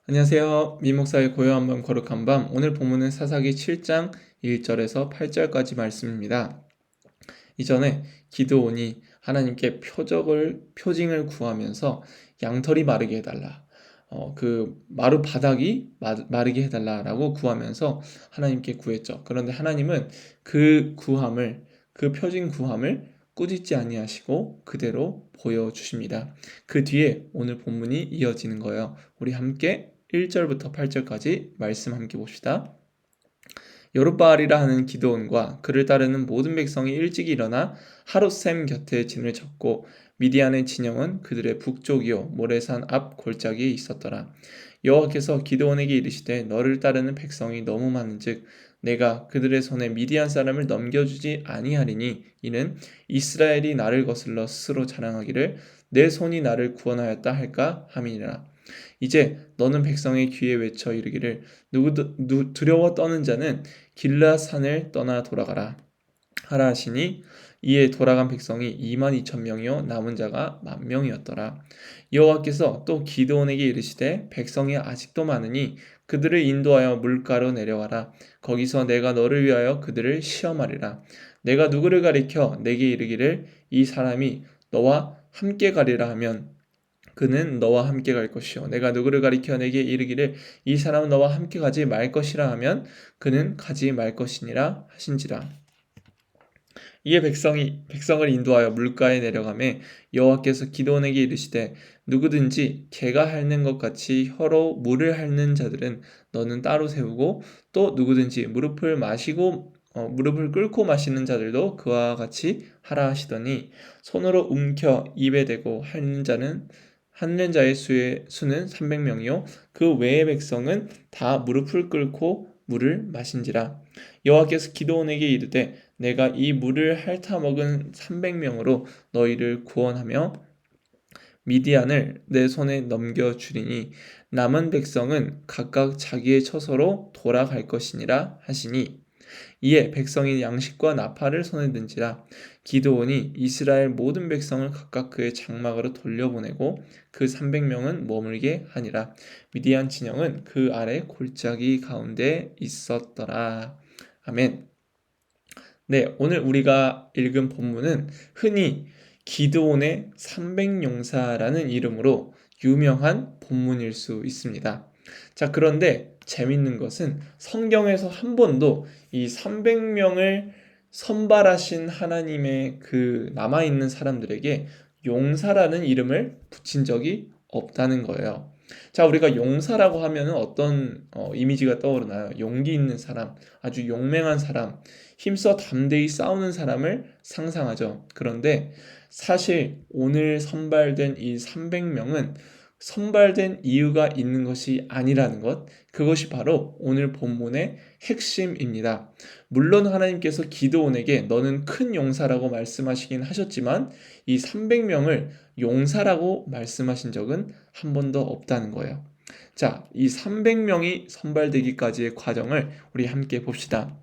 안녕하세요. 민목사의 고요한 밤 거룩한 밤. 오늘 본문은 사사기 7장 1절에서 8절까지 말씀입니다. 이전에 기드온이 하나님께 표징을 구하면서 양털이 마르게 해달라. 그 마루 바닥이 마르게 해달라라고 구하면서 하나님께 구했죠. 그런데 하나님은 그 표징 구함을 꾸짖지 아니하시고 그대로 보여주십니다. 그 뒤에 오늘 본문이 이어지는 거예요. 우리 함께 1절부터 8절까지 말씀 함께 봅시다. 여룻바알이라 하는 기드온과 그를 따르는 모든 백성이 일찍 일어나 하롯셈 곁에 진을 쳤고 미디안의 진영은 그들의 북쪽이요 모레산 앞 골짜기에 있었더라. 여호와께서 기드온에게 이르시되 너를 따르는 백성이 너무 많은즉 내가 그들의 손에 미디안 사람을 넘겨주지 아니하리니 이는 이스라엘이 나를 거슬러 스스로 자랑하기를 내 손이 나를 구원하였다 할까 함이니라. 이제 너는 백성의 귀에 외쳐 이르기를 두려워 떠는 자는 길라 산을 떠나 돌아가라 하라 하시니 이에 돌아간 백성이 22,000명이요 남은 자가 10,000명이었더라. 여호와께서 또 기드온에게 이르시되 백성이 아직도 많으니 그들을 인도하여 물가로 내려가라. 거기서 내가 너를 위하여 그들을 시험하리라. 내가 누구를 가리켜 내게 이르기를 이 사람이 너와 함께 가리라 하면 그는 너와 함께 갈 것이요 내가 누구를 가리켜 내게 이르기를 이 사람은 너와 함께 가지 말 것이라 하면 그는 가지 말 것이니라 하신지라. 이에 백성을 인도하여 물가에 내려가매 여호와께서 기드온에게 이르시되 누구든지 개가 핥는 것 같이 혀로 물을 핥는 자들은 너는 따로 세우고 또 누구든지 무릎을 꿇고 마시는 자들도 그와 같이 하라 하시더니 손으로 움켜 입에 대고 핥는 자의 수는 300명이요 그 외의 백성은 다 무릎을 꿇고 물을 마신지라. 여호와께서 기드온에게 이르되 내가 이 물을 핥아 먹은 300명으로 너희를 구원하며 미디안을 내 손에 넘겨주리니 남은 백성은 각각 자기의 처소로 돌아갈 것이니라 하시니 이에 백성이 양식과 나팔을 손에 든지라. 기드온이 이스라엘 모든 백성을 각각 그의 장막으로 돌려보내고 그 300명은 머물게 하니라. 미디안 진영은 그 아래 골짜기 가운데 있었더라. 아멘. 네, 오늘 우리가 읽은 본문은 흔히 기드온의 300용사라는 이름으로 유명한 본문일 수 있습니다. 자, 그런데 재밌는 것은 성경에서 한 번도 이 300명을 선발하신 하나님의 그 남아있는 사람들에게 용사라는 이름을 붙인 적이 없다는 거예요. 자, 우리가 용사라고 하면 어떤 이미지가 떠오르나요? 용기 있는 사람, 아주 용맹한 사람, 힘써 담대히 싸우는 사람을 상상하죠. 그런데 사실 오늘 선발된 이 300명은 선발된 이유가 있는 것이 아니라는 것, 그것이 바로 오늘 본문의 핵심입니다. 물론 하나님께서 기드온에게 너는 큰 용사라고 말씀하시긴 하셨지만 이 300명을 용사라고 말씀하신 적은 한 번도 없다는 거예요. 자, 이 300명이 선발되기까지의 과정을 우리 함께 봅시다.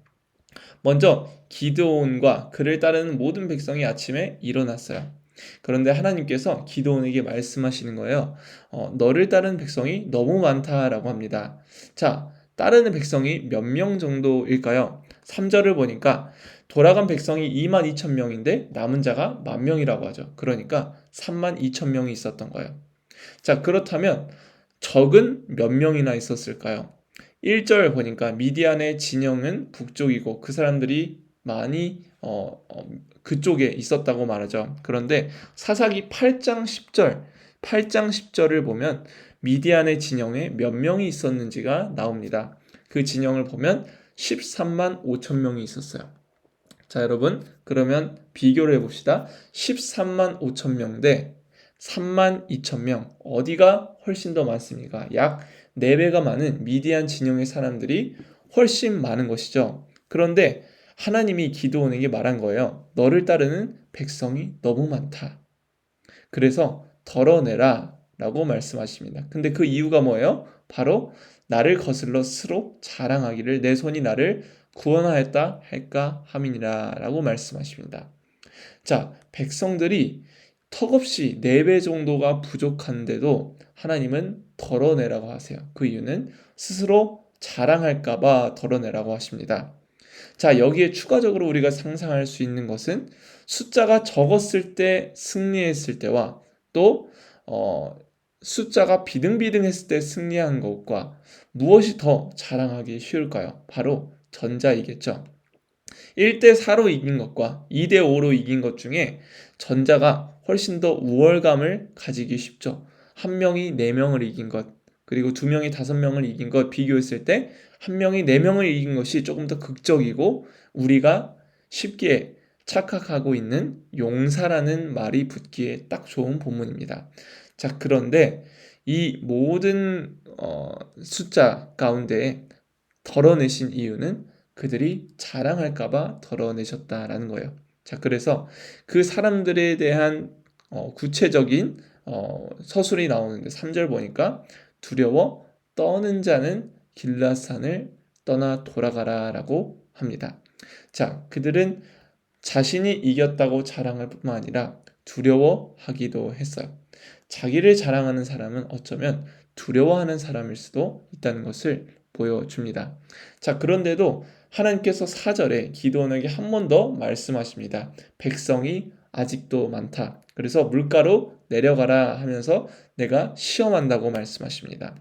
먼저 기드온과 그를 따르는 모든 백성이 아침에 일어났어요. 그런데 하나님께서 기드온에게 말씀하시는 거예요. 너를 따르는 백성이 너무 많다라고 합니다. 자, 따르는 백성이 몇 명 정도일까요? 3절을 보니까 돌아간 백성이 22,000명인데 남은 자가 10,000명이라고 하죠. 그러니까 32,000명이 있었던 거예요. 자, 그렇다면 적은 몇 명이나 있었을까요? 1절 보니까 미디안의 진영은 북쪽이고 그 사람들이 많이 그쪽에 있었다고 말하죠. 그런데 사사기 8장 10절을 보면 미디안의 진영에 몇 명이 있었는지가 나옵니다. 그 진영을 보면 13만 5천 명이 있었어요. 자, 여러분, 그러면 비교를 해봅시다. 13만 5천 명 대 3만 2천 명, 어디가 훨씬 더 많습니까? 약 4배가 많은 미디안 진영의 사람들이 훨씬 많은 것이죠. 그런데 하나님이 기드온에게 말한 거예요. 너를 따르는 백성이 너무 많다. 그래서 덜어내라 라고 말씀하십니다. 근데 그 이유가 뭐예요? 바로 나를 거슬러 스스로 자랑하기를 내 손이 나를 구원하였다 할까 함이니라 라고 말씀하십니다. 자, 백성들이 턱없이 4배 정도가 부족한데도 하나님은 덜어내라고 하세요. 그 이유는 스스로 자랑할까봐 덜어내라고 하십니다. 자, 여기에 추가적으로 우리가 상상할 수 있는 것은 숫자가 적었을 때 승리했을 때와 또 숫자가 비등비등했을 때 승리한 것과 무엇이 더 자랑하기 쉬울까요? 바로 전자이겠죠. 1대 4로 이긴 것과 2대 5로 이긴 것 중에 전자가 훨씬 더 우월감을 가지기 쉽죠. 한 명이 4명을 이긴 것, 그리고 2명이 5명을 이긴 것 비교했을 때 한 명이 4명을 이긴 것이 조금 더 극적이고 우리가 쉽게 착각하고 있는 용사라는 말이 붙기에 딱 좋은 본문입니다. 자, 그런데 이 모든 숫자 가운데 덜어내신 이유는 그들이 자랑할까봐 덜어내셨다라는 거예요. 자, 그래서 그 사람들에 대한 구체적인 서술이 나오는데 3절 보니까 두려워 떠는 자는 길라산을 떠나 돌아가라라고 합니다. 자, 그들은 자신이 이겼다고 자랑할 뿐만 아니라 두려워하기도 했어요. 자기를 자랑하는 사람은 어쩌면 두려워하는 사람일 수도 있다는 것을 보여줍니다. 자, 그런데도 하나님께서 4절에 기드온에게 한 번 더 말씀하십니다. 백성이 아직도 많다. 그래서 물가로 내려가라 하면서 내가 시험한다고 말씀하십니다.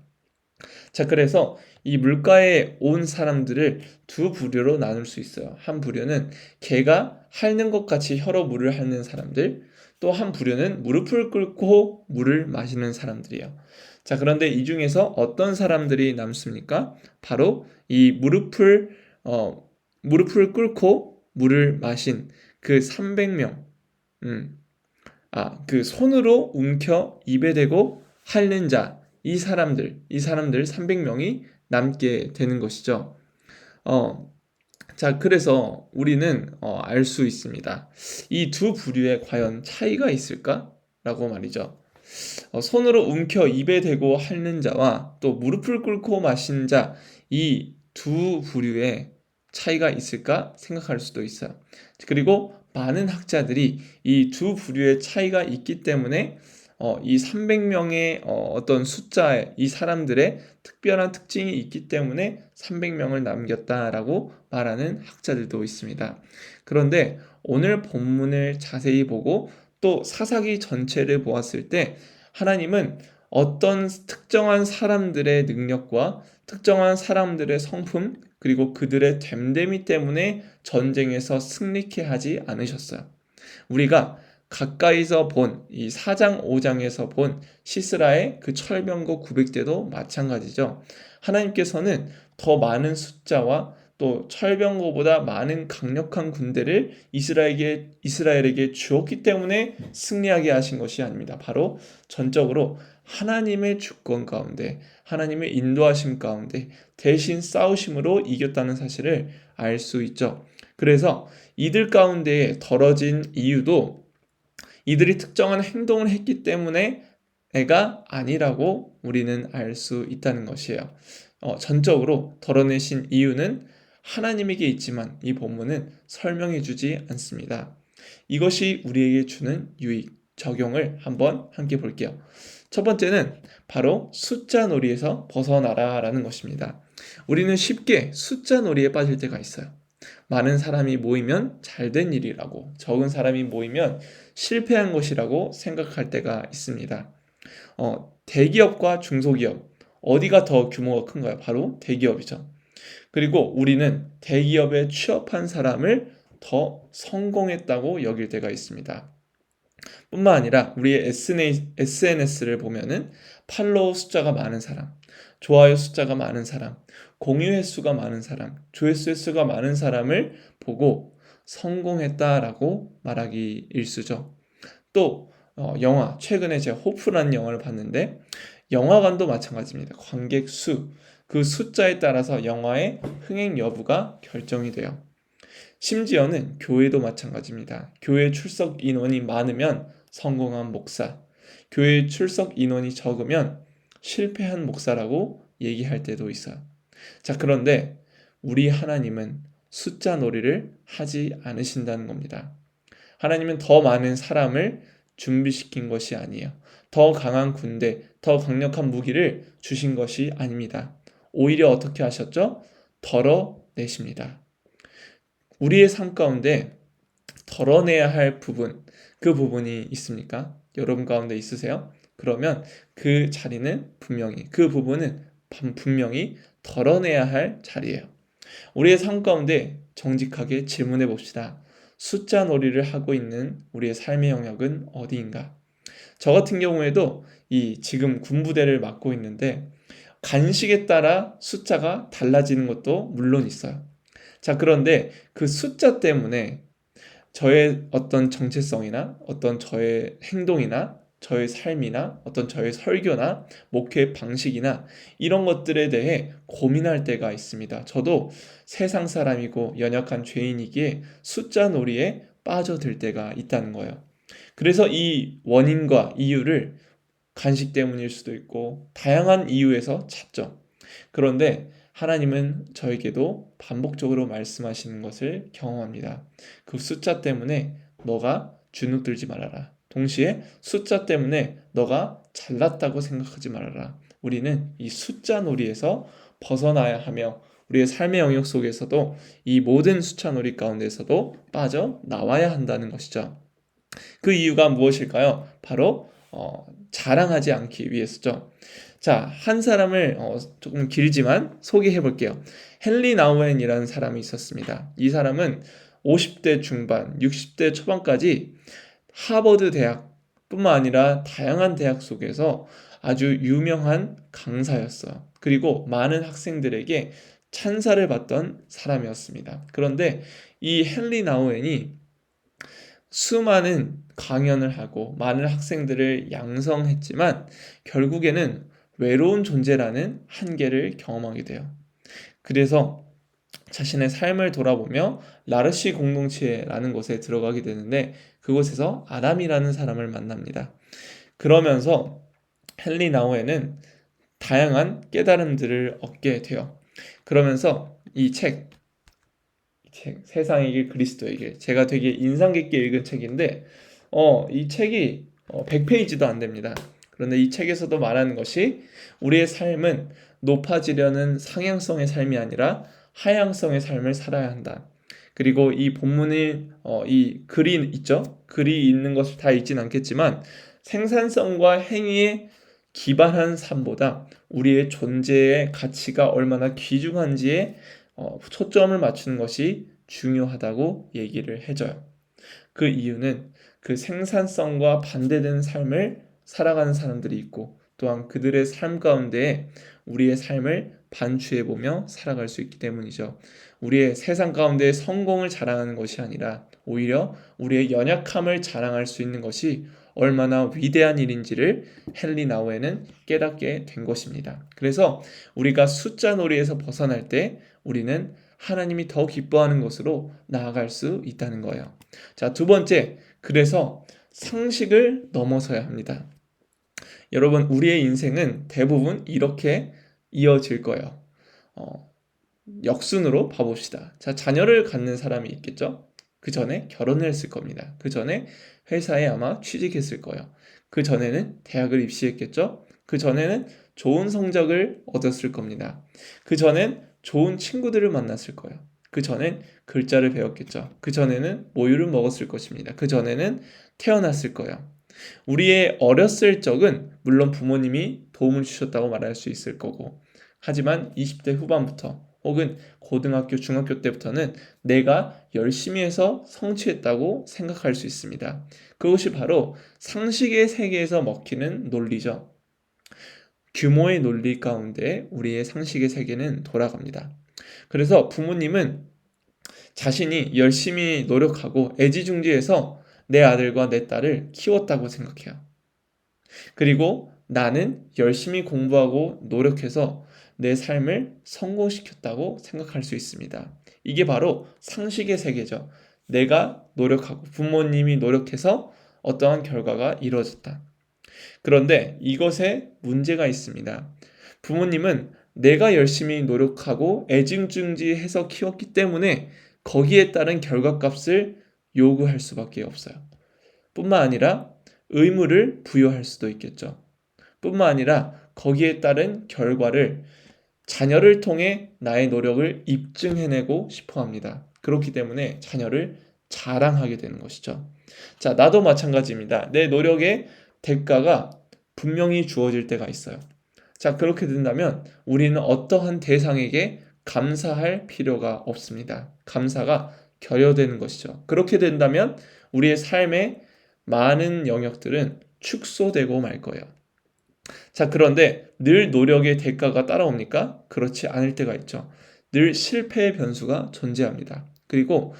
자, 그래서 이 물가에 온 사람들을 두 부류로 나눌 수 있어요. 한 부류는 개가 핥는 것 같이 혀로 물을 핥는 사람들, 또 한 부류는 무릎을 꿇고 물을 마시는 사람들이에요. 자, 그런데 이 중에서 어떤 사람들이 남습니까? 바로 이 무릎을 꿇고 물을 마신 그 300명, 그 손으로 움켜 입에 대고 핥는 자, 이 사람들 300명이 남게 되는 것이죠. 어, 자, 그래서 우리는 알 수 있습니다. 이 두 부류에 과연 차이가 있을까? 라고 말이죠. 손으로 움켜 입에 대고 핥는 자와 또 무릎을 꿇고 마신 자, 이 두 부류에 차이가 있을까 생각할 수도 있어요. 그리고 많은 학자들이 이 두 부류의 차이가 있기 때문에 이 300명의 어떤 숫자에 이 사람들의 특별한 특징이 있기 때문에 300명을 남겼다라고 말하는 학자들도 있습니다. 그런데 오늘 본문을 자세히 보고 또 사사기 전체를 보았을 때 하나님은 어떤 특정한 사람들의 능력과 특정한 사람들의 성품 그리고 그들의 됨됨이 때문에 전쟁에서 승리케 하지 않으셨어요. 우리가 가까이서 본 이 4장 5장에서 본 시스라의 그 철병거 900대도 마찬가지죠. 하나님께서는 더 많은 숫자와 또 철병거보다 많은 강력한 군대를 이스라엘에게 주었기 때문에 승리하게 하신 것이 아닙니다. 바로 전적으로 하나님의 주권 가운데 하나님의 인도하심 가운데 대신 싸우심으로 이겼다는 사실을 알 수 있죠. 그래서 이들 가운데 덜어진 이유도 이들이 특정한 행동을 했기 때문에 애가 아니라고 우리는 알 수 있다는 것이에요. 전적으로 덜어내신 이유는 하나님에게 있지만 이 본문은 설명해 주지 않습니다. 이것이 우리에게 주는 유익, 적용을 한번 함께 볼게요. 첫 번째는 바로 숫자 놀이에서 벗어나라라는 것입니다. 우리는 쉽게 숫자 놀이에 빠질 때가 있어요. 많은 사람이 모이면 잘된 일이라고, 적은 사람이 모이면 실패한 것이라고 생각할 때가 있습니다. 대기업과 중소기업, 어디가 더 규모가 큰가요? 바로 대기업이죠. 그리고 우리는 대기업에 취업한 사람을 더 성공했다고 여길 때가 있습니다. 뿐만 아니라 우리의 SNS를 보면은 팔로우 숫자가 많은 사람, 좋아요 숫자가 많은 사람, 공유 횟수가 많은 사람, 조회수 횟수가 많은 사람을 보고 성공했다라고 말하기 일쑤죠. 또 영화, 최근에 제가 호프라는 영화를 봤는데 영화관도 마찬가지입니다. 관객 수, 그 숫자에 따라서 영화의 흥행 여부가 결정이 돼요. 심지어는 교회도 마찬가지입니다. 교회 출석 인원이 많으면 성공한 목사, 교회 출석 인원이 적으면 실패한 목사라고 얘기할 때도 있어요. 자, 그런데 우리 하나님은 숫자 놀이를 하지 않으신다는 겁니다. 하나님은 더 많은 사람을 준비시킨 것이 아니에요. 더 강한 군대, 더 강력한 무기를 주신 것이 아닙니다. 오히려 어떻게 하셨죠? 덜어내십니다. 우리의 삶 가운데 덜어내야 할 부분, 그 부분이 있습니까? 여러분 가운데 있으세요? 그러면 그 자리는 분명히, 그 부분은 분명히 덜어내야 할 자리예요. 우리의 삶 가운데 정직하게 질문해 봅시다. 숫자 놀이를 하고 있는 우리의 삶의 영역은 어디인가? 저 같은 경우에도 이 지금 군부대를 맡고 있는데 간식에 따라 숫자가 달라지는 것도 물론 있어요. 자, 그런데 그 숫자 때문에 저의 어떤 정체성이나 어떤 저의 행동이나 저의 삶이나 어떤 저의 설교나 목회 방식이나 이런 것들에 대해 고민할 때가 있습니다. 저도 세상 사람이고 연약한 죄인이기에 숫자 놀이에 빠져들 때가 있다는 거예요. 그래서 이 원인과 이유를 간식 때문일 수도 있고 다양한 이유에서 찾죠. 그런데 하나님은 저에게도 반복적으로 말씀하시는 것을 경험합니다. 그 숫자 때문에 너가 주눅들지 말아라. 동시에 숫자 때문에 너가 잘났다고 생각하지 말아라. 우리는 이 숫자 놀이에서 벗어나야 하며 우리의 삶의 영역 속에서도 이 모든 숫자 놀이 가운데서도 빠져나와야 한다는 것이죠. 그 이유가 무엇일까요? 바로 자랑하지 않기 위해서죠. 자, 한 사람을 조금 길지만 소개해 볼게요. 헨리 나우엔이라는 사람이 있었습니다. 이 사람은 50대 중반, 60대 초반까지 하버드 대학뿐만 아니라 다양한 대학 속에서 아주 유명한 강사였어요. 그리고 많은 학생들에게 찬사를 받던 사람이었습니다. 그런데 이 헨리 나우엔이 수많은 강연을 하고 많은 학생들을 양성했지만 결국에는 외로운 존재라는 한계를 경험하게 돼요. 그래서 자신의 삶을 돌아보며 라르시 공동체라는 곳에 들어가게 되는데 그곳에서 아담이라는 사람을 만납니다. 그러면서 헨리 나우에는 다양한 깨달음들을 얻게 돼요. 그러면서 이 책, 세상에게 그리스도에게 제가 되게 인상 깊게 읽은 책인데 이 책이 100페이지도 안 됩니다. 그런데 이 책에서도 말하는 것이 우리의 삶은 높아지려는 상향성의 삶이 아니라 하향성의 삶을 살아야 한다. 그리고 이 본문이 이 글이 있죠. 글이 있는 것을 다 읽진 않겠지만 생산성과 행위에 기반한 삶보다 우리의 존재의 가치가 얼마나 귀중한지에 초점을 맞추는 것이 중요하다고 얘기를 해줘요. 그 이유는 그 생산성과 반대되는 삶을 살아가는 사람들이 있고 또한 그들의 삶 가운데 우리의 삶을 반추해보며 살아갈 수 있기 때문이죠. 우리의 세상 가운데 성공을 자랑하는 것이 아니라 오히려 우리의 연약함을 자랑할 수 있는 것이 얼마나 위대한 일인지를 헨리 나우에는 깨닫게 된 것입니다. 그래서 우리가 숫자 놀이에서 벗어날 때 우리는 하나님이 더 기뻐하는 것으로 나아갈 수 있다는 거예요. 자, 두 번째, 그래서 상식을 넘어서야 합니다. 여러분, 우리의 인생은 대부분 이렇게 이어질 거예요. 역순으로 봐봅시다. 자, 자녀를 갖는 사람이 있겠죠? 그 전에 결혼을 했을 겁니다. 그 전에 회사에 아마 취직했을 거예요. 그 전에는 대학을 입시했겠죠? 그 전에는 좋은 성적을 얻었을 겁니다. 그 전엔 좋은 친구들을 만났을 거예요. 그 전엔 글자를 배웠겠죠. 그 전에는 모유를 먹었을 것입니다. 그 전에는 태어났을 거예요. 우리의 어렸을 적은 물론 부모님이 도움을 주셨다고 말할 수 있을 거고, 하지만 20대 후반부터 혹은 고등학교, 중학교 때부터는 내가 열심히 해서 성취했다고 생각할 수 있습니다. 그것이 바로 상식의 세계에서 먹히는 논리죠. 규모의 논리 가운데 우리의 상식의 세계는 돌아갑니다. 그래서 부모님은 자신이 열심히 노력하고 애지중지해서 내 아들과 내 딸을 키웠다고 생각해요. 그리고 나는 열심히 공부하고 노력해서 내 삶을 성공시켰다고 생각할 수 있습니다. 이게 바로 상식의 세계죠. 내가 노력하고 부모님이 노력해서 어떠한 결과가 이루어졌다. 그런데 이것에 문제가 있습니다. 부모님은 내가 열심히 노력하고 애증중지해서 키웠기 때문에 거기에 따른 결과값을 요구할 수밖에 없어요. 뿐만 아니라 의무를 부여할 수도 있겠죠. 뿐만 아니라 거기에 따른 결과를 자녀를 통해 나의 노력을 입증해내고 싶어 합니다. 그렇기 때문에 자녀를 자랑하게 되는 것이죠. 자, 나도 마찬가지입니다. 내 노력의 대가가 분명히 주어질 때가 있어요. 자, 그렇게 된다면 우리는 어떠한 대상에게 감사할 필요가 없습니다. 감사가 결여되는 것이죠. 그렇게 된다면 우리의 삶의 많은 영역들은 축소되고 말 거예요. 자, 그런데 늘 노력의 대가가 따라옵니까? 그렇지 않을 때가 있죠. 늘 실패의 변수가 존재합니다. 그리고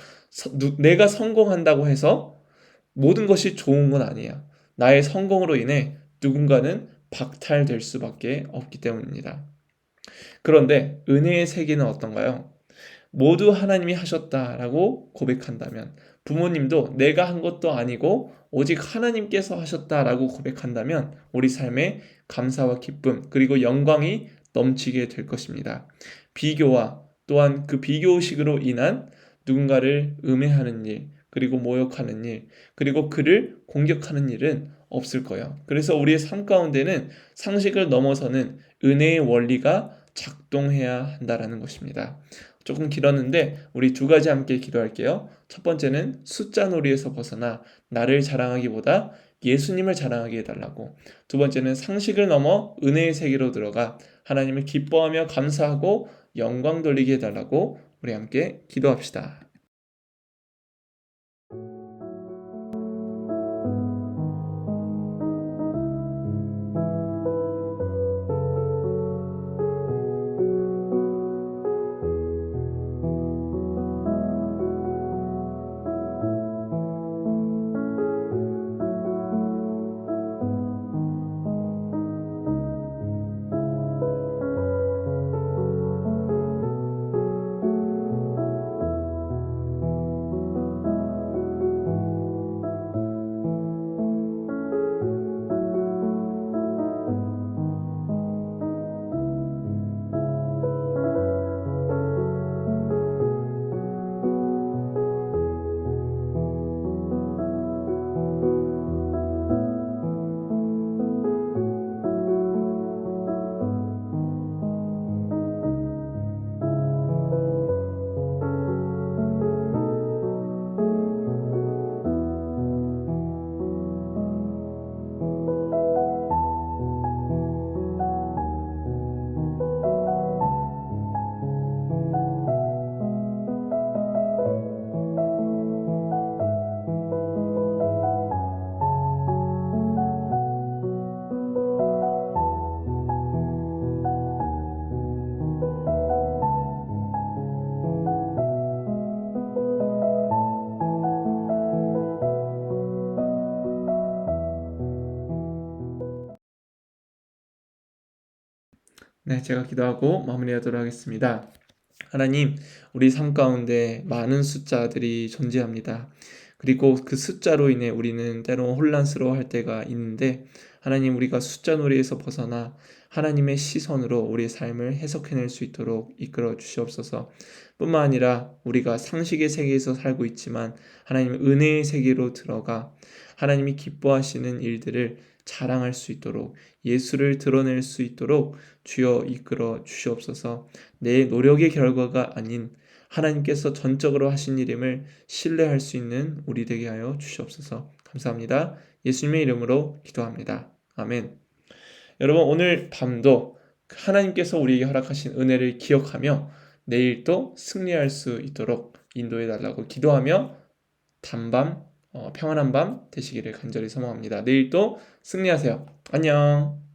내가 성공한다고 해서 모든 것이 좋은 건 아니에요. 나의 성공으로 인해 누군가는 박탈될 수밖에 없기 때문입니다. 그런데 은혜의 세계는 어떤가요? 모두 하나님이 하셨다라고 고백한다면, 부모님도 내가 한 것도 아니고 오직 하나님께서 하셨다라고 고백한다면 우리 삶에 감사와 기쁨 그리고 영광이 넘치게 될 것입니다. 비교와 또한 그 비교의식으로 인한 누군가를 음해하는 일, 그리고 모욕하는 일, 그리고 그를 공격하는 일은 없을 거예요. 그래서 우리의 삶 가운데는 상식을 넘어서는 은혜의 원리가 작동해야 한다라는 것입니다. 조금 길었는데 우리 두 가지 함께 기도할게요. 첫 번째는 숫자 놀이에서 벗어나 나를 자랑하기보다 예수님을 자랑하게 해달라고. 두 번째는 상식을 넘어 은혜의 세계로 들어가 하나님을 기뻐하며 감사하고 영광 돌리게 해달라고 우리 함께 기도합시다. 네, 제가 기도하고 마무리하도록 하겠습니다. 하나님, 우리 삶 가운데 많은 숫자들이 존재합니다. 그리고 그 숫자로 인해 우리는 때로 혼란스러워 할 때가 있는데, 하나님, 우리가 숫자 놀이에서 벗어나 하나님의 시선으로 우리의 삶을 해석해낼 수 있도록 이끌어 주시옵소서. 뿐만 아니라 우리가 상식의 세계에서 살고 있지만 하나님 은혜의 세계로 들어가 하나님이 기뻐하시는 일들을 자랑할 수 있도록, 예수를 드러낼 수 있도록 주여 이끌어 주시옵소서. 내 노력의 결과가 아닌 하나님께서 전적으로 하신 일임을 신뢰할 수 있는 우리 되게 하여 주시옵소서. 감사합니다. 예수님의 이름으로 기도합니다. 아멘. 여러분, 오늘 밤도 하나님께서 우리에게 허락하신 은혜를 기억하며 내일 또 승리할 수 있도록 인도해 달라고 기도하며 평안한 밤 되시기를 간절히 소망합니다. 내일 또 승리하세요. 안녕.